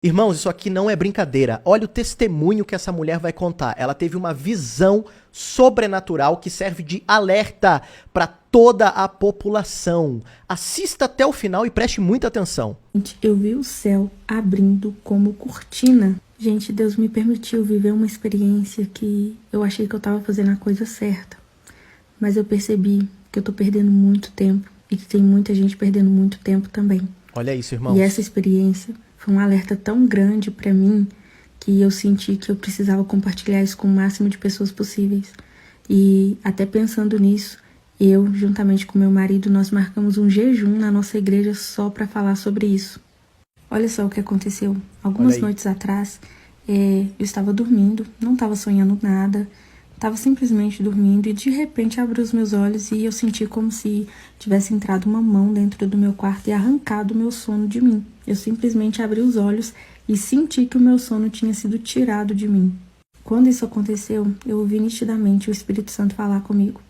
Irmãos, isso aqui não é brincadeira. Olha o testemunho que essa mulher vai contar. Ela teve uma visão sobrenatural que serve de alerta para toda a população. Assista até o final e preste muita atenção. Eu vi o céu abrindo como cortina. Gente, Deus me permitiu viver uma experiência que eu achei que eu estava fazendo a coisa certa. Mas eu percebi que eu tô perdendo muito tempo e que tem muita gente perdendo muito tempo também. Olha isso, irmãos. E essa experiência foi um alerta tão grande pra mim que eu senti que eu precisava compartilhar isso com o máximo de pessoas possíveis. E até pensando nisso, eu, juntamente com meu marido, nós marcamos um jejum na nossa igreja só pra falar sobre isso. Olha só o que aconteceu. Algumas noites atrás, eu estava dormindo, não estava sonhando nada, estava simplesmente dormindo e de repente abri os meus olhos e eu senti como se tivesse entrado uma mão dentro do meu quarto e arrancado o meu sono de mim. Eu simplesmente abri os olhos e senti que o meu sono tinha sido tirado de mim. Quando isso aconteceu, eu ouvi nitidamente o Espírito Santo falar comigo.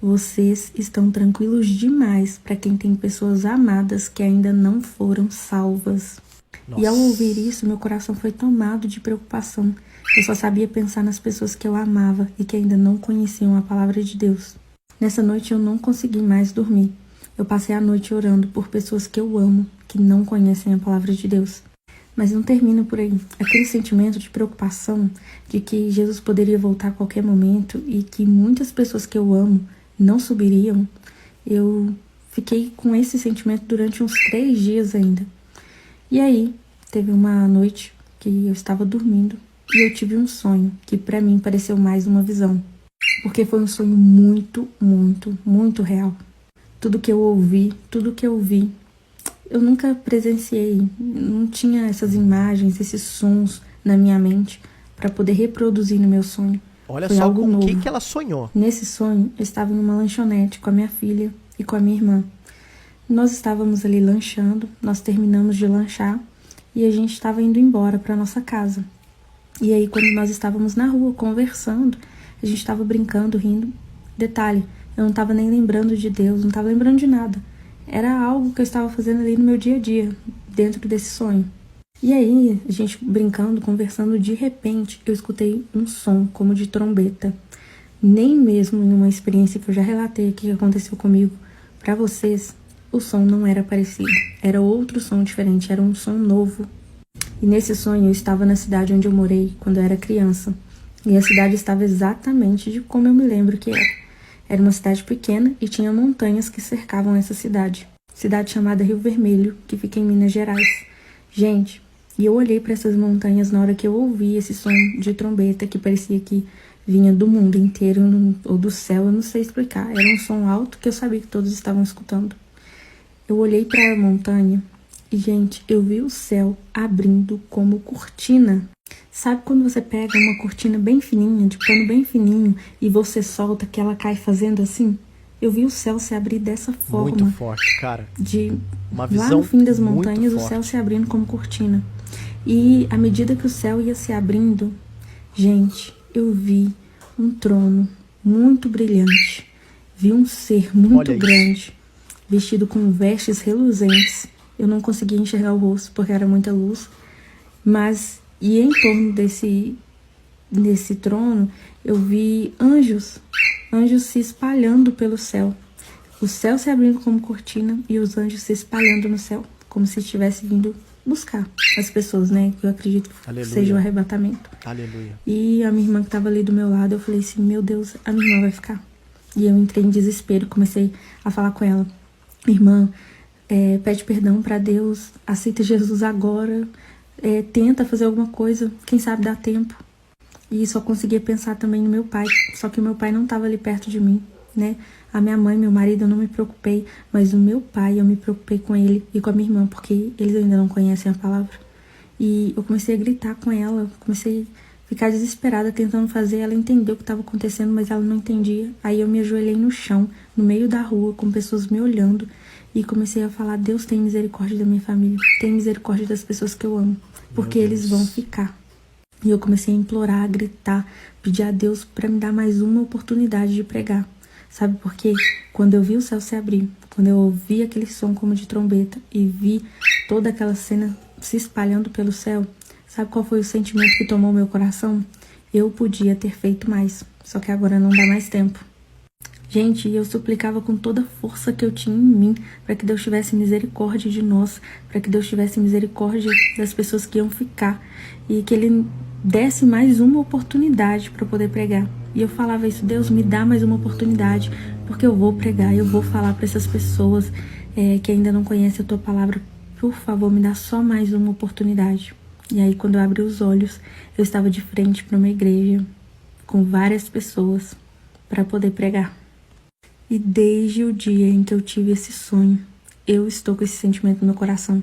Vocês estão tranquilos demais para quem tem pessoas amadas que ainda não foram salvas. Nossa. E ao ouvir isso, meu coração foi tomado de preocupação. Eu só sabia pensar nas pessoas que eu amava e que ainda não conheciam a palavra de Deus. Nessa noite eu não consegui mais dormir. Eu passei a noite orando por pessoas que eu amo, que não conhecem a palavra de Deus. Mas não termina por aí. Aquele sentimento de preocupação de que Jesus poderia voltar a qualquer momento e que muitas pessoas que eu amo não subiriam, eu fiquei com esse sentimento durante uns 3 dias ainda. E aí, teve uma noite que eu estava dormindo e eu tive um sonho que pra mim pareceu mais uma visão. Porque foi um sonho muito, muito, muito real. Tudo que eu ouvi, tudo que eu vi, eu nunca presenciei, não tinha essas imagens, esses sons na minha mente para poder reproduzir no meu sonho. Olha foi só algo com o novo. que ela sonhou. Nesse sonho, eu estava em uma lanchonete com a minha filha e com a minha irmã. Nós estávamos ali lanchando, nós terminamos de lanchar e a gente estava indo embora para nossa casa. E aí, quando nós estávamos na rua conversando, a gente estava brincando, rindo. Detalhe, eu não estava nem lembrando de Deus, não estava lembrando de nada. Era algo que eu estava fazendo ali no meu dia a dia, dentro desse sonho. E aí, a gente brincando, conversando, de repente, eu escutei um som como de trombeta. Nem mesmo em uma experiência que eu já relatei aqui que aconteceu comigo, para vocês, o som não era parecido. Era outro som diferente, era um som novo. E nesse sonho eu estava na cidade onde eu morei quando eu era criança. E a cidade estava exatamente de como eu me lembro que era. Era uma cidade pequena e tinha montanhas que cercavam essa cidade. Cidade chamada Rio Vermelho, que fica em Minas Gerais. Gente, e eu olhei para essas montanhas na hora que eu ouvi esse som de trombeta que parecia que vinha do mundo inteiro ou do céu, eu não sei explicar. Era um som alto que eu sabia que todos estavam escutando. Eu olhei para a montanha e, gente, eu vi o céu abrindo como cortina. Sabe quando você pega uma cortina bem fininha, de pano bem fininho, e você solta que ela cai fazendo assim? Eu vi o céu se abrir dessa forma. Muito forte, cara. De uma visão lá no fim das montanhas, muito o céu forte. se abrindo como cortina. E à medida que o céu ia se abrindo, gente, eu vi um trono muito brilhante. Vi um ser muito grande, vestido com vestes reluzentes. Eu não conseguia enxergar o rosto porque era muita luz. Mas, e em torno desse trono, eu vi anjos se espalhando pelo céu. O céu se abrindo como cortina e os anjos se espalhando no céu, como se estivesse vindo buscar as pessoas, né? Que eu acredito que seja o arrebatamento. Aleluia. E a minha irmã que estava ali do meu lado, eu falei assim, meu Deus, a minha irmã vai ficar. E eu entrei em desespero, comecei a falar com ela. Irmã, pede perdão para Deus, aceita Jesus agora, tenta fazer alguma coisa, quem sabe dá tempo. E só conseguia pensar também no meu pai, só que o meu pai não estava ali perto de mim, né? A minha mãe, meu marido, eu não me preocupei, mas o meu pai, eu me preocupei com ele e com a minha irmã, porque eles ainda não conhecem a palavra. E eu comecei a gritar com ela, comecei a ficar desesperada, tentando fazer ela entender o que estava acontecendo, mas ela não entendia. Aí eu me ajoelhei no chão, no meio da rua, com pessoas me olhando, e comecei a falar, Deus tem misericórdia da minha família, tem misericórdia das pessoas que eu amo, porque eles vão ficar. E eu comecei a implorar, a gritar, pedir a Deus para me dar mais uma oportunidade de pregar. Sabe por quê? Quando eu vi o céu se abrir, quando eu ouvi aquele som como de trombeta e vi toda aquela cena se espalhando pelo céu, sabe qual foi o sentimento que tomou meu coração? Eu podia ter feito mais, só que agora não dá mais tempo. Gente, eu suplicava com toda a força que eu tinha em mim para que Deus tivesse misericórdia de nós, para que Deus tivesse misericórdia das pessoas que iam ficar e que Ele desse mais uma oportunidade para poder pregar. E eu falava isso: Deus, me dá mais uma oportunidade, porque eu vou pregar, eu vou falar para essas pessoas que ainda não conhecem a Tua palavra. Por favor, me dá só mais uma oportunidade. E aí, quando eu abri os olhos, eu estava de frente para uma igreja com várias pessoas para poder pregar. E desde o dia em que eu tive esse sonho, eu estou com esse sentimento no meu coração.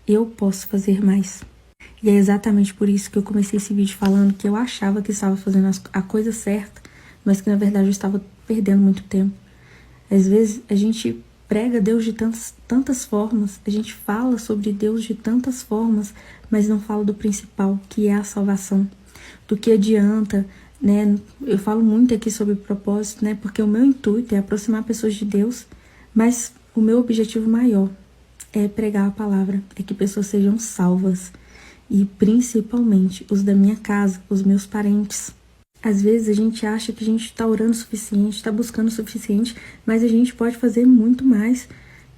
Eu posso fazer mais. E é exatamente por isso que eu comecei esse vídeo falando que eu achava que estava fazendo a coisa certa, mas que na verdade eu estava perdendo muito tempo. Às vezes a gente prega Deus de tantas formas, a gente fala sobre Deus de tantas formas, mas não fala do principal, que é a salvação. Do que adianta, né? Eu falo muito aqui sobre propósito, né? Porque o meu intuito é aproximar pessoas de Deus, mas o meu objetivo maior é pregar a palavra, é que pessoas sejam salvas. E principalmente os da minha casa, os meus parentes. Às vezes a gente acha que a gente está orando o suficiente, está buscando o suficiente, mas a gente pode fazer muito mais,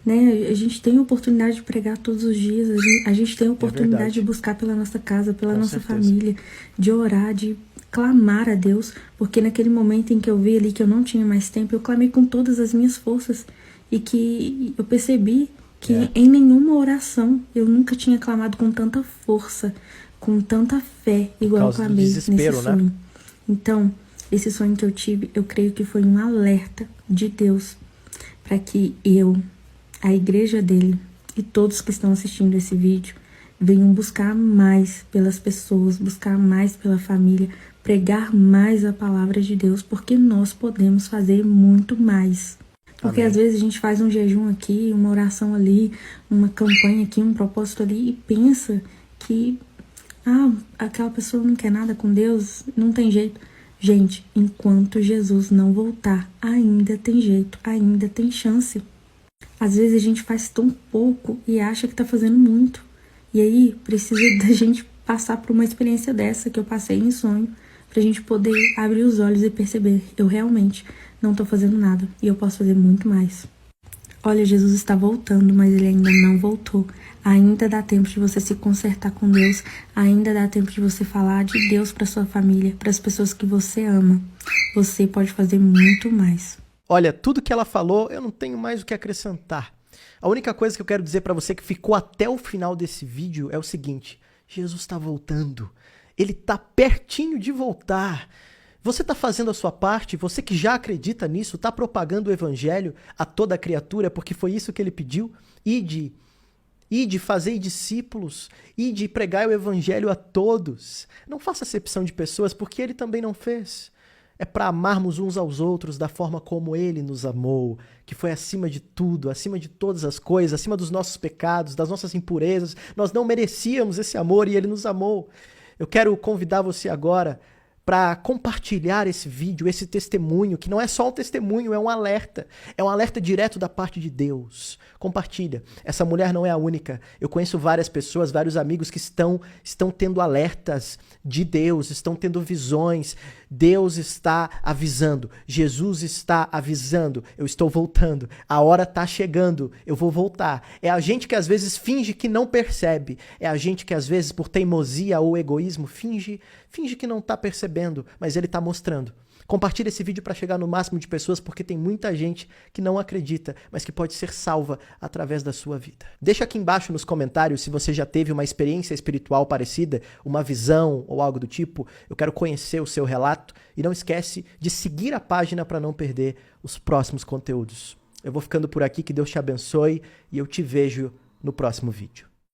né? A gente tem a oportunidade de pregar todos os dias, a gente tem a oportunidade de buscar pela nossa casa, pela nossa família, de orar, de clamar a Deus, porque naquele momento em que eu vi ali que eu não tinha mais tempo, eu clamei com todas as minhas forças e que eu percebi que em nenhuma oração eu nunca tinha clamado com tanta força, com tanta fé, igual eu clamei nesse sonho. Né? Então, esse sonho que eu tive, eu creio que foi um alerta de Deus para que eu, a igreja dele e todos que estão assistindo esse vídeo venham buscar mais pelas pessoas, buscar mais pela família, pregar mais a palavra de Deus, porque nós podemos fazer muito mais. Porque às vezes a gente faz um jejum aqui, uma oração ali, uma campanha aqui, um propósito ali e pensa que aquela pessoa não quer nada com Deus, não tem jeito. Gente, enquanto Jesus não voltar, ainda tem jeito, ainda tem chance. Às vezes a gente faz tão pouco e acha que tá fazendo muito. E aí precisa da gente passar por uma experiência dessa que eu passei em sonho, pra gente poder abrir os olhos e perceber, eu realmente não tô fazendo nada e eu posso fazer muito mais. Olha, Jesus está voltando, mas ele ainda não voltou. Ainda dá tempo de você se consertar com Deus, ainda dá tempo de você falar de Deus para sua família, para as pessoas que você ama. Você pode fazer muito mais. Olha, tudo que ela falou, eu não tenho mais o que acrescentar. A única coisa que eu quero dizer para você que ficou até o final desse vídeo é o seguinte: Jesus está voltando. Ele está pertinho de voltar. Você está fazendo a sua parte, você que já acredita nisso, está propagando o evangelho a toda criatura, porque foi isso que ele pediu. Ide, fazei discípulos, ide pregar o evangelho a todos. Não faça acepção de pessoas, porque ele também não fez. É para amarmos uns aos outros da forma como ele nos amou, que foi acima de tudo, acima de todas as coisas, acima dos nossos pecados, das nossas impurezas. Nós não merecíamos esse amor e ele nos amou. Eu quero convidar você agora para compartilhar esse vídeo, esse testemunho, que não é só um testemunho, é um alerta direto da parte de Deus. Compartilha. Essa mulher não é a única. Eu conheço várias pessoas, vários amigos que estão tendo alertas de Deus, estão tendo visões. Deus está avisando, Jesus está avisando, eu estou voltando, a hora está chegando, eu vou voltar. É a gente que às vezes finge que não percebe, é a gente que às vezes por teimosia ou egoísmo finge que não está percebendo, mas ele está mostrando. Compartilhe esse vídeo para chegar no máximo de pessoas, porque tem muita gente que não acredita, mas que pode ser salva através da sua vida. Deixa aqui embaixo nos comentários se você já teve uma experiência espiritual parecida, uma visão ou algo do tipo. Eu quero conhecer o seu relato e não esquece de seguir a página para não perder os próximos conteúdos. Eu vou ficando por aqui, que Deus te abençoe e eu te vejo no próximo vídeo.